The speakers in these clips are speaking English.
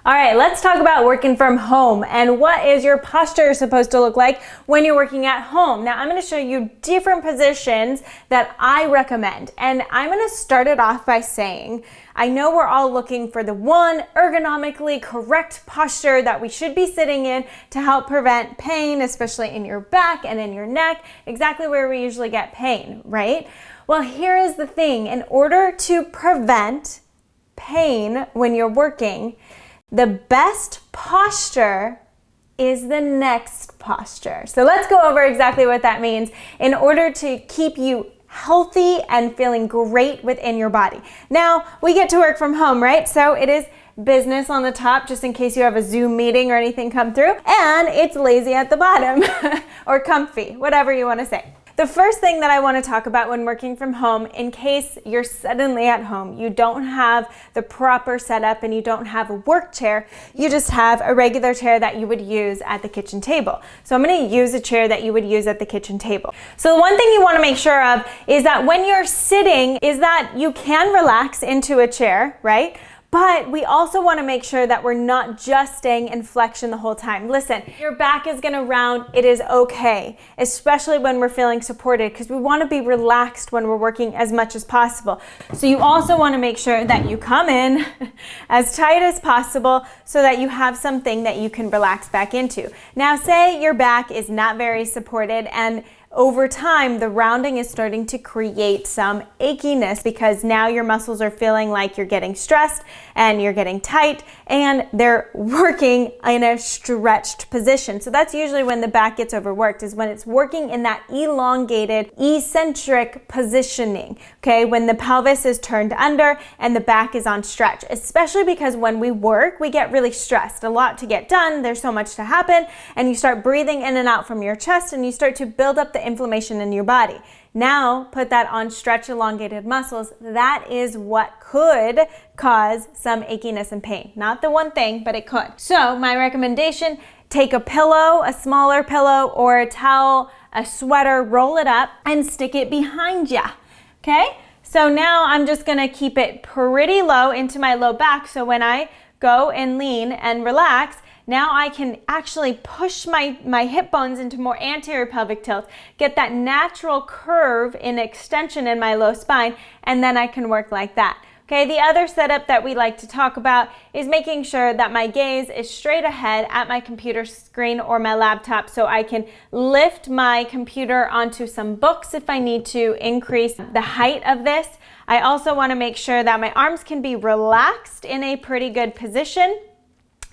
All right, let's talk about working from home and what is your posture supposed to look like when you're working at home. Now, I'm going to show you different positions that I recommend. And I'm going to start it off by saying, I know we're all looking for the one ergonomically correct posture that we should be sitting in to help prevent pain, especially in your back and in your neck, exactly where we usually get pain, right? Well, here is the thing. In order to prevent pain when you're working, the best posture is the next posture. So let's go over exactly what that means in order to keep you healthy and feeling great within your body. Now, we get to work from home, right? So it is business on the top, just in case you have a Zoom meeting or anything come through, and it's lazy at the bottom or comfy, whatever you want to say. The first thing that I want to talk about when working from home, in case you're suddenly at home, you don't have the proper setup and you don't have a work chair, you just have a regular chair that you would use at the kitchen table. So I'm going to use a chair that you would use at the kitchen table. So the one thing you want to make sure of is that when you're sitting, is that you can relax into a chair, right? But we also want to make sure that we're not just staying in flexion the whole time. Listen, your back is going to round. It is okay, especially when we're feeling supported, because we want to be relaxed when we're working as much as possible. So you also want to make sure that you come in as tight as possible so that you have something that you can relax back into. Now, say your back is not very supported and over time, the rounding is starting to create some achiness because now your muscles are feeling like you're getting stressed and you're getting tight and they're working in a stretched position. So that's usually when the back gets overworked, is when it's working in that elongated, eccentric positioning, okay? When the pelvis is turned under and the back is on stretch, especially because when we work, we get really stressed. A lot to get done, there's so much to happen, and you start breathing in and out from your chest and you start to build up the inflammation in your body. Now put that on stretch elongated muscles. That is what could cause some achiness and pain. Not the one thing, but it could. So my recommendation, take a pillow, a smaller pillow or a towel, a sweater, roll it up and stick it behind you. Okay? So now I'm just gonna keep it pretty low into my low back. So when I go and lean and relax, now I can actually push my hip bones into more anterior pelvic tilt, get that natural curve in extension in my low spine, and then I can work like that. Okay, the other setup that we like to talk about is making sure that my gaze is straight ahead at my computer screen or my laptop so I can lift my computer onto some books if I need to increase the height of this. I also want to make sure that my arms can be relaxed in a pretty good position.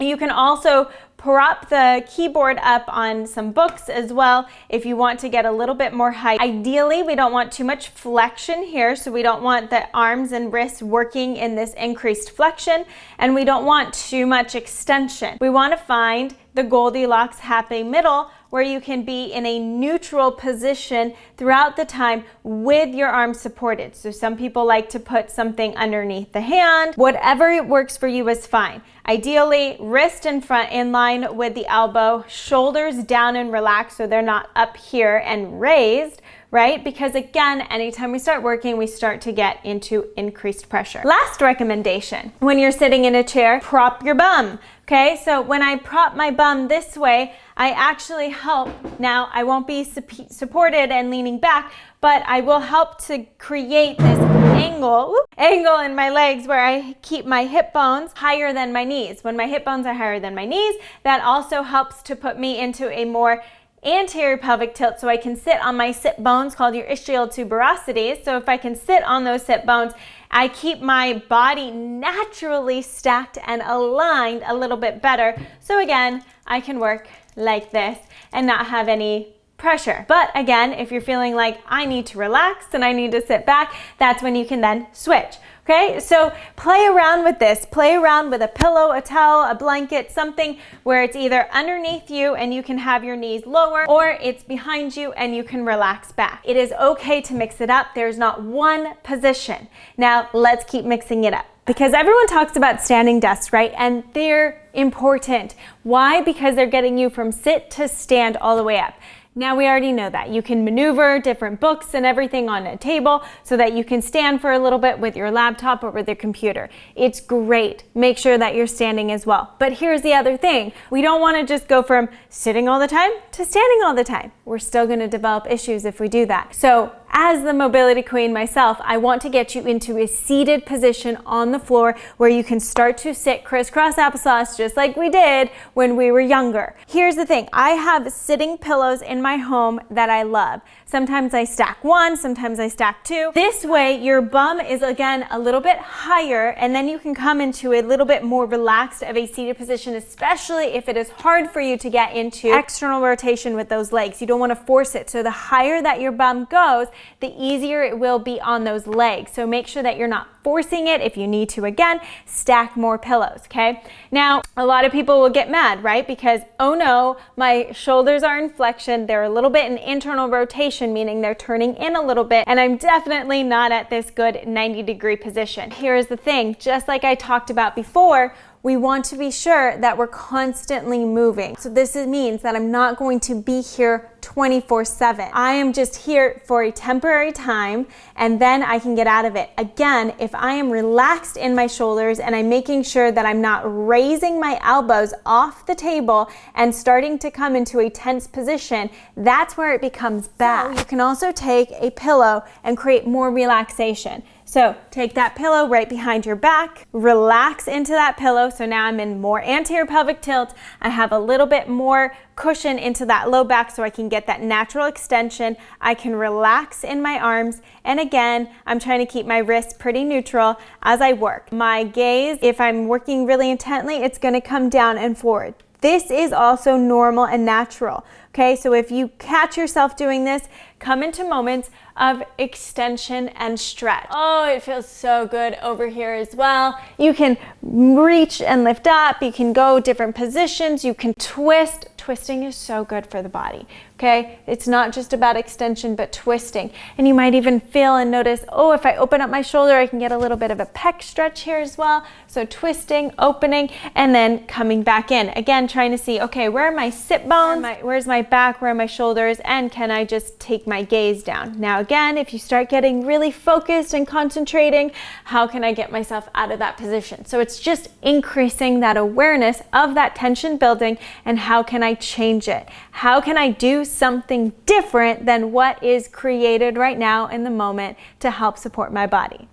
You can also prop the keyboard up on some books as well if you want to get a little bit more height. Ideally, we don't want too much flexion here, so we don't want the arms and wrists working in this increased flexion, and we don't want too much extension. We want to find the Goldilocks happy middle where you can be in a neutral position throughout the time with your arms supported. So some people like to put something underneath the hand. Whatever works for you is fine. Ideally, wrist in front in line with the elbow, shoulders down and relaxed so they're not up here and raised, right? Because again, anytime we start working, we start to get into increased pressure. Last recommendation, when you're sitting in a chair, prop your bum. Okay, so when I prop my bum this way, I actually help. Now, I won't be supported and leaning back, but I will help to create this angle in my legs where I keep my hip bones higher than my knees. When my hip bones are higher than my knees, that also helps to put me into a more anterior pelvic tilt so I can sit on my sit bones called your ischial tuberosities. So if I can sit on those sit bones, I keep my body naturally stacked and aligned a little bit better. So again, I can work like this and not have any pressure. But again, if you're feeling like I need to relax and I need to sit back, that's when you can then switch. Okay, so play around with this. Play around with a pillow, a towel, a blanket, something where it's either underneath you and you can have your knees lower, or it's behind you and you can relax back. It is okay to mix it up. There's not one position. Now let's keep mixing it up. Because everyone talks about standing desks, right? And they're important. Why? Because they're getting you from sit to stand all the way up. Now we already know that. You can maneuver different books and everything on a table so that you can stand for a little bit with your laptop or with your computer. It's great. Make sure that you're standing as well. But here's the other thing. We don't want to just go from sitting all the time to standing all the time. We're still going to develop issues if we do that. So as the mobility queen myself, I want to get you into a seated position on the floor where you can start to sit crisscross applesauce just like we did when we were younger. Here's the thing. I have sitting pillows in my home that I love. Sometimes I stack one, sometimes I stack two. This way your bum is again a little bit higher, and then you can come into a little bit more relaxed of a seated position, especially if it is hard for you to get into external rotation with those legs. You don't want to force it. So the higher that your bum goes, the easier it will be on those legs. So make sure that you're not forcing it. If you need to, again, stack more pillows, okay? Now, a lot of people will get mad, right? Because, oh no, my shoulders are in flexion. They're a little bit in internal rotation, meaning they're turning in a little bit, and I'm definitely not at this good 90-degree position. Here's the thing, just like I talked about before, we want to be sure that we're constantly moving. So this means that I'm not going to be here 24/7. I am just here for a temporary time, and then I can get out of it. Again, if I am relaxed in my shoulders and I'm making sure that I'm not raising my elbows off the table and starting to come into a tense position, that's where it becomes bad. So you can also take a pillow and create more relaxation. So take that pillow right behind your back, relax into that pillow. So now I'm in more anterior pelvic tilt. I have a little bit more cushion into that low back so I can get that natural extension. I can relax in my arms. And again, I'm trying to keep my wrists pretty neutral as I work. My gaze, if I'm working really intently, it's gonna come down and forward. This is also normal and natural, okay? So if you catch yourself doing this, come into moments of extension and stretch. Oh, it feels so good over here as well. You can reach and lift up. You can go different positions. You can twist. Twisting is so good for the body, okay? It's not just about extension, but twisting. And you might even feel and notice, oh, if I open up my shoulder, I can get a little bit of a pec stretch here as well. So twisting, opening, and then coming back in. Again, trying to see, okay, where are my sit bones? Where's my back? Where are my shoulders? And can I just take my gaze down? Now, again, if you start getting really focused and concentrating, how can I get myself out of that position? So it's just increasing that awareness of that tension building, and how can I change it? How can I do something different than what is created right now in the moment to help support my body?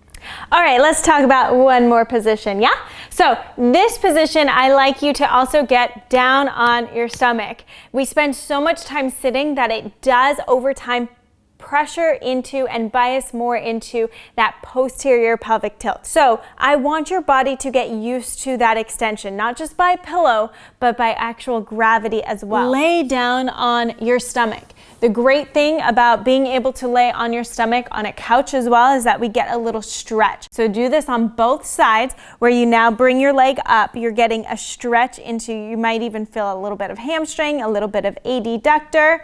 All right, let's talk about one more position, yeah? So this position, I like you to also get down on your stomach. We spend so much time sitting that it does over time pressure into and bias more into that posterior pelvic tilt. So I want your body to get used to that extension, not just by pillow, but by actual gravity as well. Lay down on your stomach. The great thing about being able to lay on your stomach on a couch as well is that we get a little stretch. So do this on both sides, where you now bring your leg up. You're getting a stretch into, you might even feel a little bit of hamstring, a little bit of adductor.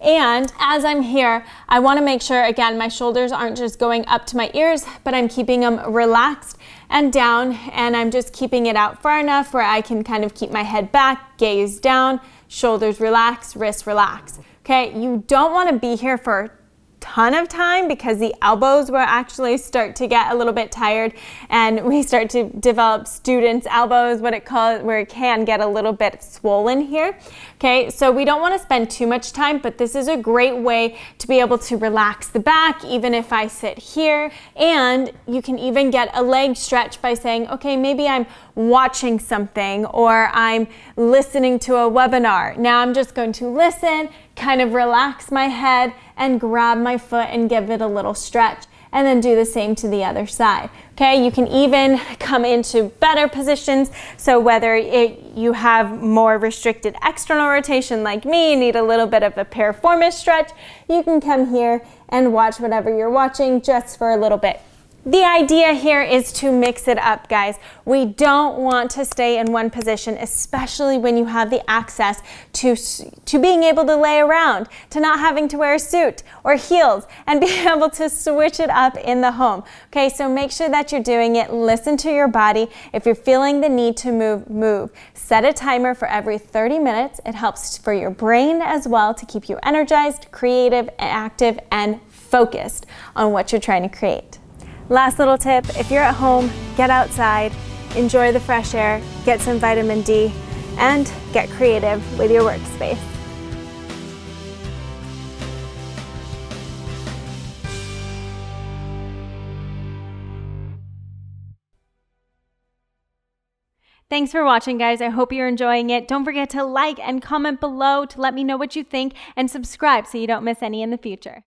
And as I'm here, I want to make sure, again, my shoulders aren't just going up to my ears, but I'm keeping them relaxed and down, and I'm just keeping it out far enough where I can kind of keep my head back, gaze down, shoulders relax, wrists relax. Okay, you don't want to be here for a ton of time, because the elbows will actually start to get a little bit tired, and we start to develop students' elbows, where it can get a little bit swollen here. Okay, so we don't want to spend too much time, but this is a great way to be able to relax the back, even if I sit here. And you can even get a leg stretch by saying, okay, maybe I'm watching something, or I'm listening to a webinar. Now I'm just going to listen, kind of relax my head, and grab my foot and give it a little stretch, and then do the same to the other side. Okay, you can even come into better positions. So whether you have more restricted external rotation like me, need a little bit of a piriformis stretch, you can come here and watch whatever you're watching just for a little bit. The idea here is to mix it up, guys. We don't want to stay in one position, especially when you have the access to being able to lay around, to not having to wear a suit or heels, and be able to switch it up in the home. Okay, so make sure that you're doing it. Listen to your body. If you're feeling the need to move, move. Set a timer for every 30 minutes. It helps for your brain as well to keep you energized, creative, active, and focused on what you're trying to create. Last little tip, if you're at home, get outside, enjoy the fresh air, get some vitamin D, and get creative with your workspace. Thanks for watching, guys. I hope you're enjoying it. Don't forget to like and comment below to let me know what you think, and subscribe so you don't miss any in the future.